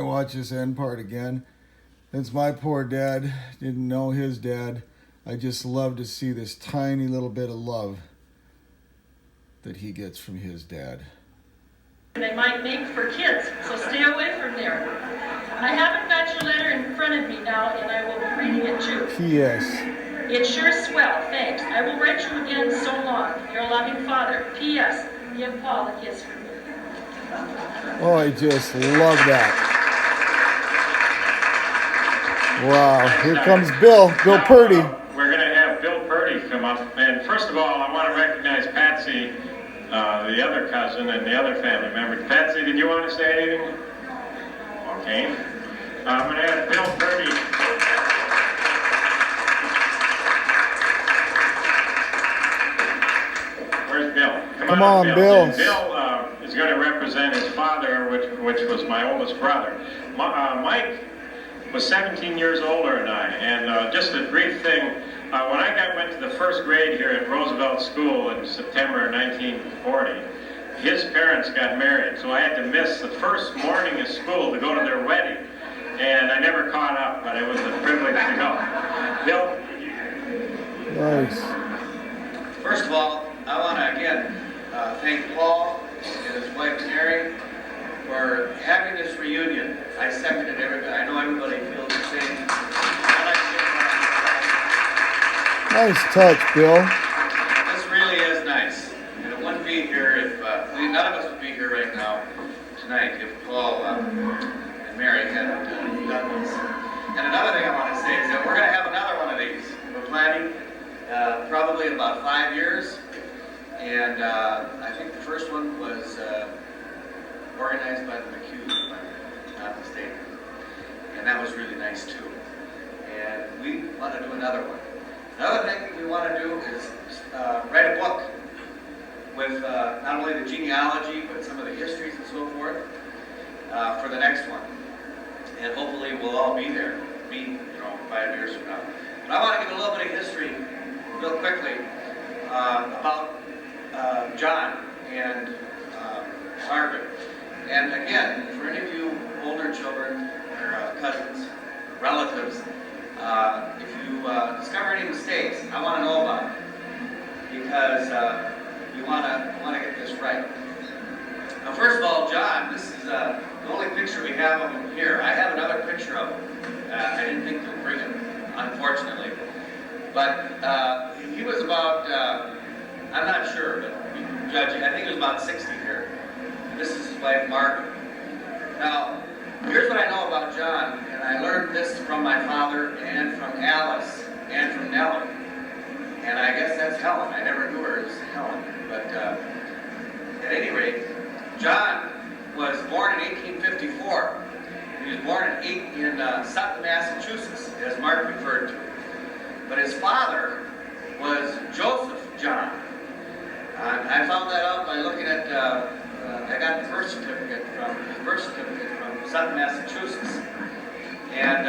watch this end part again. It's my poor dad. Didn't know his dad. I just love to see this tiny little bit of love that he gets from his dad. They might make for kids, so stay away from there. I haven't got your letter in front of me now, and I will be reading it too. P.S. It's sure swell, thanks. I will write you again so long. Your loving father. P.S. Give Paul a kiss from me. Oh, I just love that. Wow, here comes Bill Purdy. We're going to have Bill Purdy come up. And first of all, I want to recognize Patsy, the other cousin, and the other family member. Patsy, did you want to say anything? Okay. I'm going to have Bill Purdy. Where's Bill? Come on, Bill. Bill is going to represent his father, which was my oldest brother. Mike was 17 years older than I, and just a brief thing, when I went to the first grade here at Roosevelt School in September 1940, his parents got married, so I had to miss the first morning of school to go to their wedding, and I never caught up, but it was a privilege to go. Bill? Nice. First of all, I want to again thank Paul and his wife Mary for having this reunion. I seconded everybody. I know everybody feels the same. Nice touch, Bill. This really is nice. And it wouldn't be here if, none of us would be here right now tonight if Paul and Mary hadn't done this. And another thing I want to say is that we're going to have another one of these. We're planning probably in about 5 years. And I think the first one was organized by the McHughes, if I'm not mistaken. And that was really nice too. And we want to do another one. Another thing we want to do is write a book with not only the genealogy, but some of the histories and so forth for the next one. And hopefully we'll all be there, 5 years from now. But I want to give a little bit of history real quickly about John and Margaret. And again, for any of you older children or cousins, relatives, if you discover any mistakes, I want to know about it because you want to get this right. Now, first of all, John, this is the only picture we have of him here. I have another picture of him. I didn't think to bring it, unfortunately. But he was about, I'm not sure, but judging, I think he was about 60 here. And this is his wife, Margaret. Now, here's what I know about John, and I learned this from my father and from Alice and from Nellie. And I guess that's Helen. I never knew her as Helen. But at any rate, John was born in 1854. He was born in Sutton, Massachusetts, as Mark referred to. But his father was Joseph John. I found that out by looking at, I got the birth certificate from Sutton, Massachusetts. And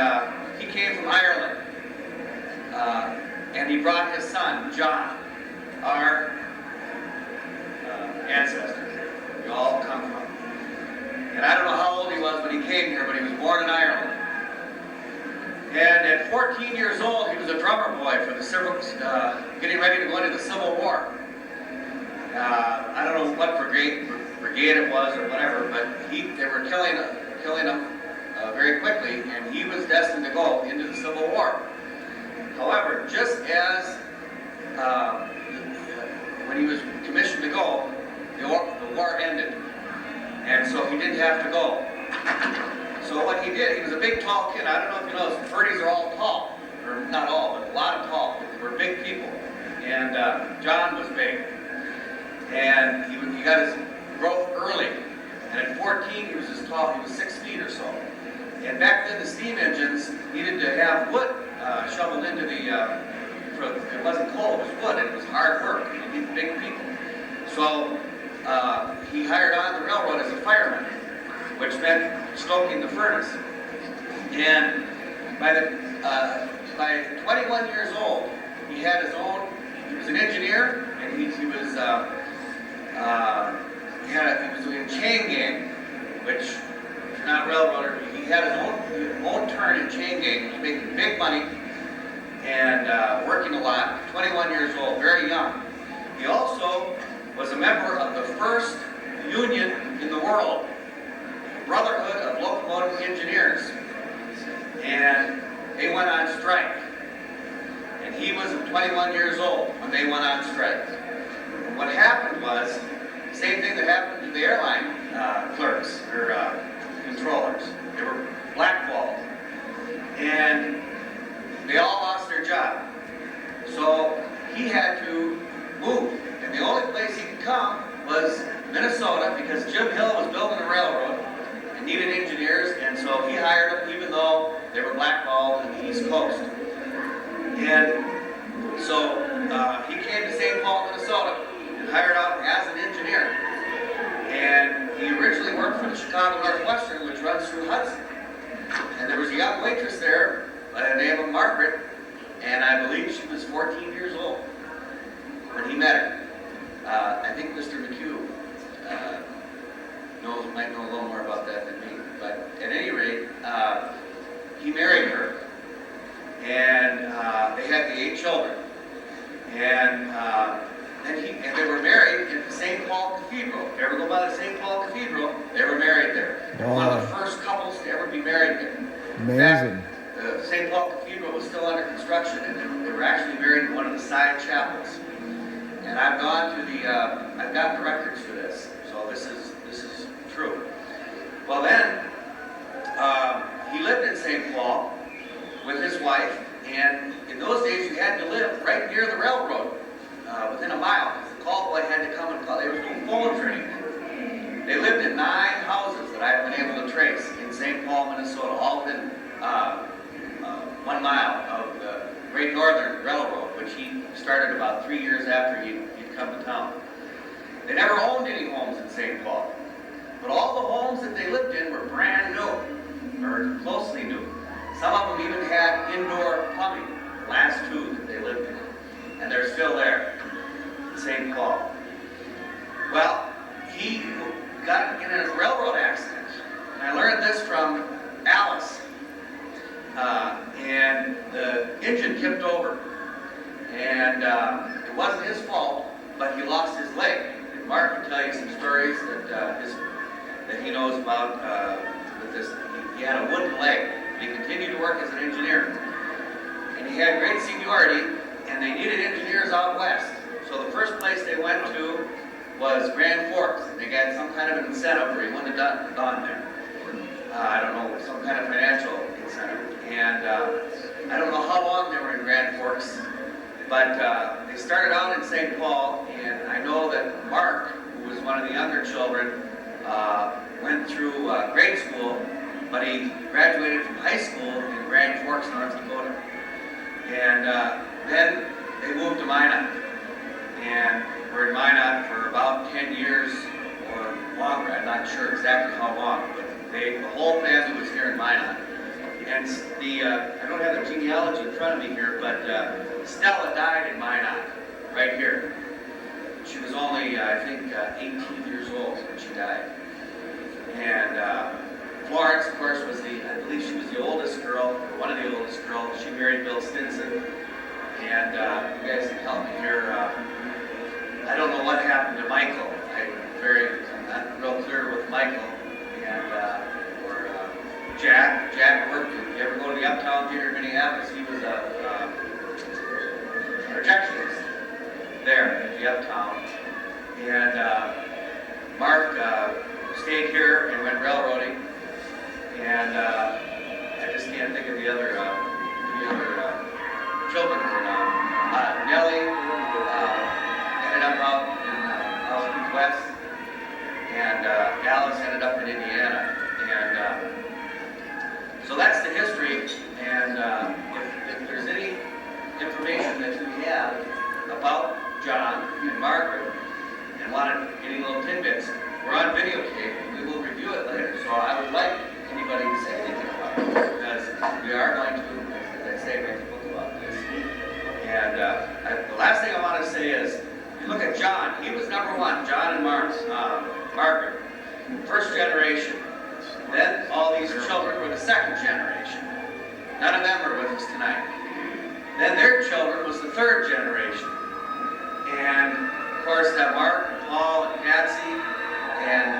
he came from Ireland. And he brought his son, John, our ancestor. We all come from. And I don't know how old he was when he came here, but he was born in Ireland. And at 14 years old, he was a drummer boy for the civil, getting ready to go into the Civil War. I don't know what brigade it was or whatever, but they were killing him very quickly, and he was destined to go into the Civil War. However, just as when he was commissioned to go, the war ended, and so he didn't have to go. So what he did, he was a big, tall kid. I don't know if you know, Purdy's are all tall, or not all, but a lot of tall. They were big people, and John was big, and he got his growth early. And at 14, he was as tall. He was 6 feet or so. And back then, the steam engines needed to have wood shoveled into the. It wasn't coal; it was wood, and it was hard work. You need big people. So he hired on the railroad as a fireman, which meant stoking the furnace. And by 21 years old, he had his own. He was an engineer, and he was he was doing chain gang, which if you're not a railroader, he had his own turn in chain gang. He was making big money and working a lot. 21 years old, very young. He also was a member of the first union in the world, the Brotherhood of Locomotive Engineers. And they went on strike. And he was 21 years old when they went on strike. And what happened was, same thing that happened to the airline clerks or controllers. They were blackballed. And they all lost their job. So he had to move. And the only place he could come was Minnesota, because Jim Hill was building a railroad and needed engineers, and so he hired them even though they were blackballed in the East Coast. And so he came to St. Paul, Minnesota, and hired out as an engineer. And he originally worked for the Chicago Northwestern, which runs through Hudson. And there was a young waitress there by the name of Margaret, and I believe she was 14 years old when he met her. I think Mr. McHugh might know a little more about that than me. But at any rate, he married her. And they had the 8 children. And they were married at the St. Paul Cathedral. If you ever go by the St. Paul Cathedral, they were married there. Wow. One of the first couples to ever be married there. Amazing. In fact, the St. Paul Cathedral was still under construction, and they were actually married in one of the side chapels. And I've gotten the records for this, so this is true. Well then, he lived in St. Paul with his wife, and in those days you had to live right near the railroad, within a mile. The call boy had to come and call. They were doing phone training. They lived in 9 houses that I've been able to trace in St. Paul, Minnesota, all within 1 mile of the Great Northern Railroad, which he started about 3 years after he'd come to town. They never owned any homes in St. Paul, but all the homes that they lived in were brand new, or closely new. Some of them even had indoor plumbing, the last 2 that they lived in, and they're still there in St. Paul. Well, he got in a railroad accident, and I learned this from Alice. And the engine tipped over, and it wasn't his fault, but he lost his leg. And Mark can tell you some stories that he knows about with this. He had a wooden leg. He continued to work as an engineer, and he had great seniority, and they needed engineers out west. So the first place they went to was Grand Forks, and they got some kind of an incentive, or he wouldn't have gone there. I don't know, some kind of financial incentive. And I don't know how long they were in Grand Forks, but they started out in St. Paul, and I know that Mark, who was one of the younger children, went through grade school, but he graduated from high school in Grand Forks, North Dakota. And then they moved to Minot, and were in Minot for about 10 years or longer. I'm not sure exactly how long, but the whole family was here in Minot. And I don't have the genealogy in front of me here, but Stella died in Minot, right here. She was only, I think, 18 years old when she died. And Florence, of course, I believe she was the oldest girl, or one of the oldest girls. She married Bill Stinson. And you guys can help me here. I don't know what happened to Michael. I'm not real clear with Michael. And Jack worked. If you ever go to the Uptown Theater in Minneapolis, he was a projectionist there at the Uptown. And Mark stayed here and went railroading. And I just can't think of the other children. Nellie ended up out in West, and Alice ended up in Indiana. And so that's the history, and if there's any information that you have about John and Margaret and want any little tidbits, we're on videotape, and we will review it later. So I would like anybody to say anything about it, because we are going to, as I say, make a book about this. And the last thing I want to say is, if you look at John, he was number 1, John and Margaret, first generation. Then all these children were the second generation. None of them are with us tonight. Then their children was the third generation. And of course that Mark, Paul, and Patsy, and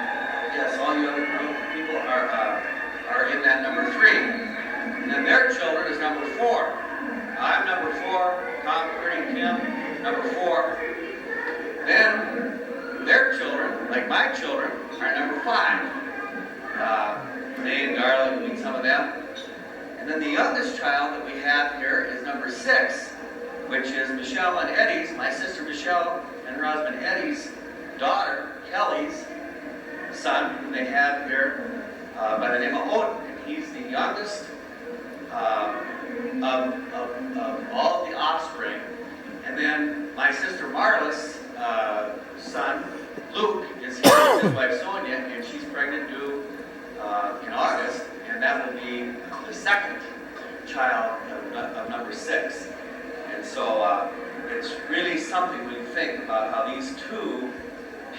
yes, all you other group of people are in that number 3. And then their children is number 4. I'm number 4, Tom, Purdy, and Kim, number 4. Then their children, like my children, are number 5. Renee and Darla, meet some of them. And then the youngest child that we have here is number 6, which is Michelle and Eddie's, my sister Michelle and her husband Eddie's daughter, Kelly's son, who they have here by the name of Odin. And he's the youngest of all the offspring. And then my sister Marla's son, Luke, is here with his wife Sonia, and she's pregnant due in August, and that will be the second child of number 6. And so it's really something when you think about how these two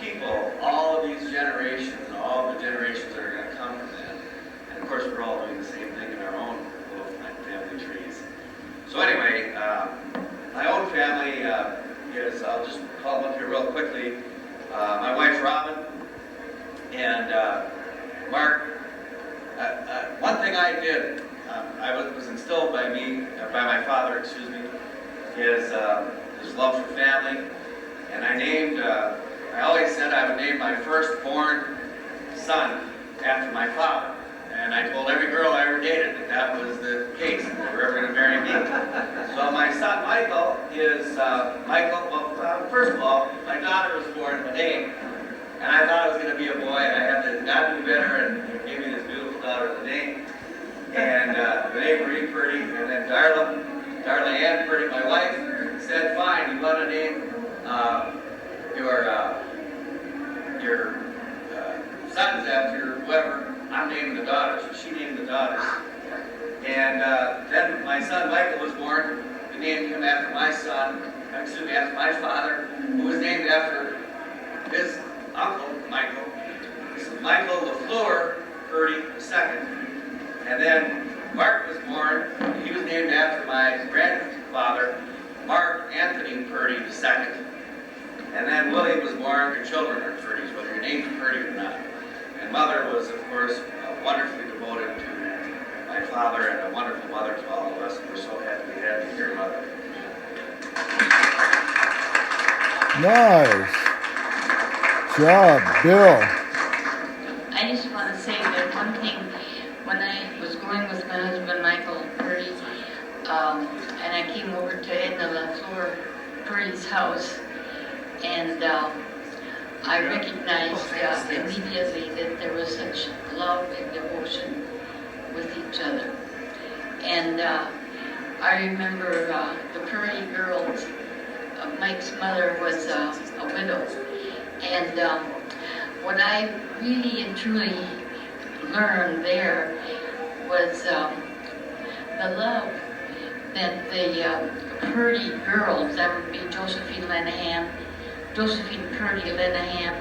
people, all of these generations, and all the generations that are going to come from them, and of course we're all doing the same thing in our own little family trees. So anyway, my own family is, I'll just call them up here real quickly, my wife Robin, and Mark. One thing I did, was instilled by my father, is his love for family, and I always said I would name my firstborn son after my father, and I told every girl I ever dated that was the case, if they were ever going to marry me. So my son Michael is, well, first of all, my daughter was born in May, and I thought it was going to be a boy, and I had to not do better, and he gave me this beautiful daughter, Renee, and Renee Marie Purdy, and then Darla Ann Purdy, my wife, said, fine, you want to name your sons after whoever, I'm naming the daughters, so she named the daughters. And then my son Michael was born, we named him after after my father, who was named after his uncle, Michael. So Michael LaFleur Purdy II. And then Mark was born, he was named after my grandfather, Mark Anthony Purdy II. And then William was born, your children are Purdy's, whether your name's Purdy or not. And mother was, of course, wonderfully devoted to my father and a wonderful mother to all of us. And we're so happy to have you here, Mother. Nice job, Bill. I just want to say that one thing, when I was going with my husband Michael Purdy, and I came over to Edna LaFleur Purdy's house, and I recognized immediately that there was such love and devotion with each other. And I remember the Purdy girls, Mike's mother was a widow. And what I really and truly learned there was the love that the Purdy girls, that would be Josephine Purdy Lenahan,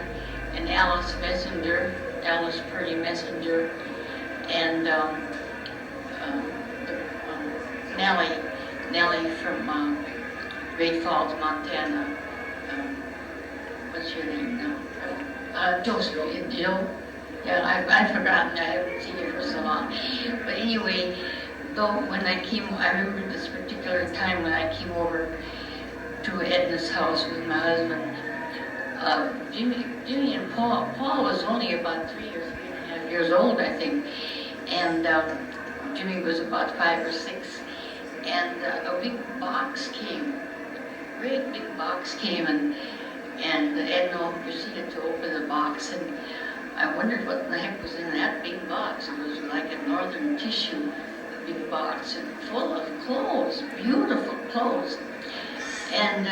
and Alice Purdy Messenger, and Nellie from Great Falls, Montana. What's your name now? Josephine, Jill. Yeah, I've forgotten. I haven't seen you for so long. But anyway, though when I remember this particular time when I came over to Edna's house with my husband. Jimmy and Paul was only about 3 or 3.5 years old, I think, and Jimmy was about 5 or 6, and a big box came, great big box came, and Edna proceeded to open the box, and I wondered what the heck was in that big box. It was like a northern tissue big box, and full of clothes, beautiful clothes, and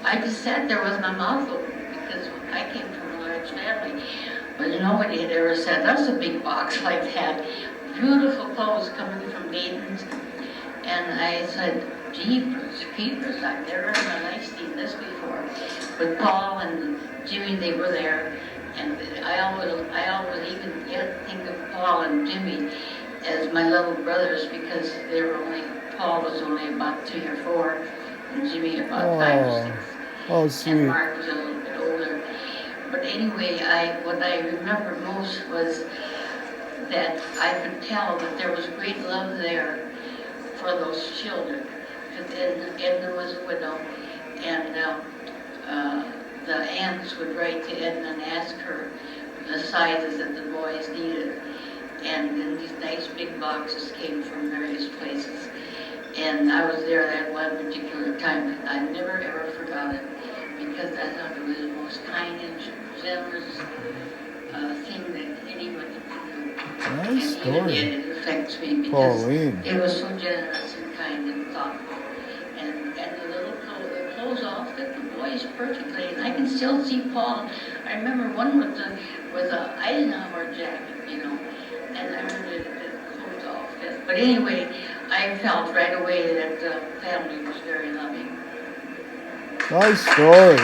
I just sat there with my mouth open, because I came from a large family, but nobody had ever said, that's a big box like that. Beautiful clothes coming from Dayton's. And I said, jeepers, creepers, I've never in my life seen this before. But Paul and Jimmy, they were there. And I always even yet think of Paul and Jimmy as my little brothers because Paul was only about 3 or 4, and Jimmy about 5 or 6. Oh, sweet. And Mark was a little bit older. But anyway, what I remember most was that I could tell that there was great love there for those children. Because Edna was a widow, and the aunts would write to Edna and ask her the sizes that the boys needed. And then these nice big boxes came from various places. And I was there that one particular time. I never ever forgot it because I thought it was the most kind and generous thing that anybody could do. Nice story. And it affects me because Pauline. it was so generous and kind and thoughtful. And the little clothes off that the boys perfectly. And I can still see Paul. I remember one with a Eisenhower jacket, you know. And I remember the clothes all fit. But anyway, I felt right away that the family was very loving. Nice story.